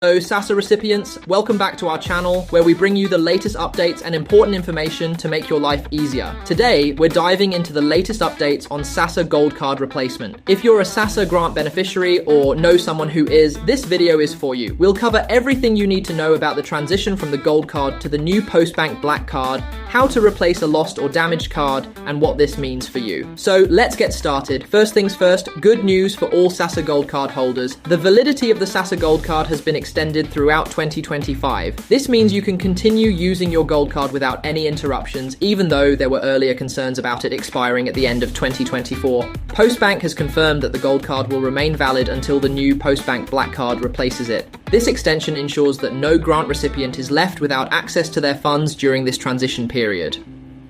Hello SASSA recipients, welcome back to our channel where we bring you the latest updates and important information to make your life easier. Today, we're diving into the latest updates on SASSA Gold Card Replacement. If you're a SASSA grant beneficiary or know someone who is, this video is for you. We'll cover everything you need to know about the transition from the Gold Card to the new Postbank Black Card, how to replace a lost or damaged card, and what this means for you. So let's get started. First things first, good news for all SASSA Gold Card holders. The validity of the SASSA Gold Card has been extended throughout 2025. This means you can continue using your Gold Card without any interruptions, even though there were earlier concerns about it expiring at the end of 2024. Postbank has confirmed that the Gold Card will remain valid until the new Postbank Black Card replaces it. This extension ensures that no grant recipient is left without access to their funds during this transition period.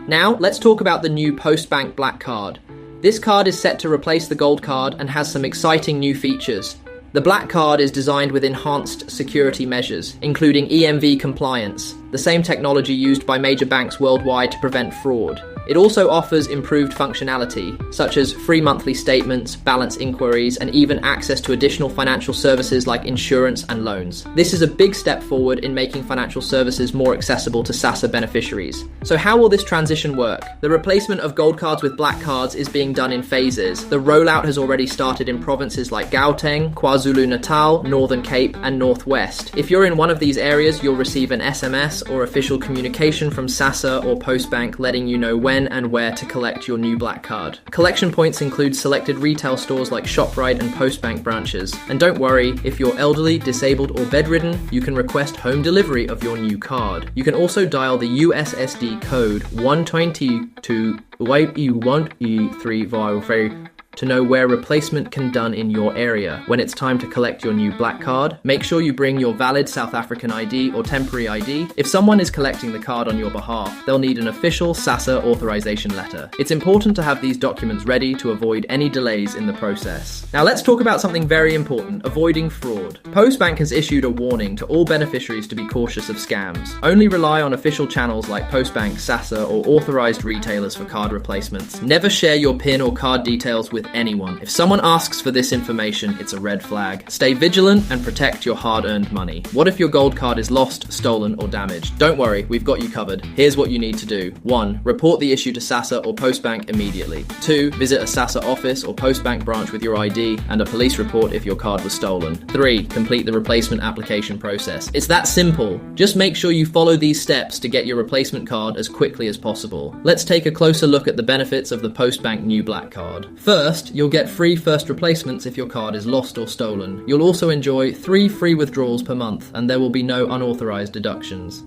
Now, let's talk about the new Postbank Black Card. This card is set to replace the Gold Card and has some exciting new features. The Black Card is designed with enhanced security measures, including EMV compliance, the same technology used by major banks worldwide to prevent fraud. It also offers improved functionality, such as free monthly statements, balance inquiries, and even access to additional financial services like insurance and loans. This is a big step forward in making financial services more accessible to SASSA beneficiaries. So how will this transition work? The replacement of Gold Cards with Black Cards is being done in phases. The rollout has already started in provinces like Gauteng, KwaZulu-Natal, Northern Cape, and Northwest. If you're in one of these areas, you'll receive an SMS or official communication from SASSA or Postbank letting you know when and where to collect your new Black Card. Collection points include selected retail stores like ShopRite and Postbank branches. And don't worry, if you're elderly, disabled, or bedridden, you can request home delivery of your new card. You can also dial the USSD code 122 1E3 to know where replacement can done in your area. When it's time to collect your new Black Card, make sure you bring your valid South African ID or temporary ID. If someone is collecting the card on your behalf, they'll need an official SASSA authorization letter. It's important to have these documents ready to avoid any delays in the process. Now let's talk about something very important, avoiding fraud. Postbank has issued a warning to all beneficiaries to be cautious of scams. Only rely on official channels like Postbank, SASSA, or authorized retailers for card replacements. Never share your PIN or card details with anyone. If someone asks for this information, it's a red flag. Stay vigilant and protect your hard-earned money. What if your Gold Card is lost, stolen, or damaged? Don't worry, we've got you covered. Here's what you need to do. 1. Report the issue to SASSA or Postbank immediately. 2. Visit a SASSA office or Postbank branch with your ID and a police report if your card was stolen. 3. Complete the replacement application process. It's that simple. Just make sure you follow these steps to get your replacement card as quickly as possible. Let's take a closer look at the benefits of the Postbank new Black Card. First, you'll get free first replacements if your card is lost or stolen. You'll also enjoy 3 free withdrawals per month, and there will be no unauthorized deductions.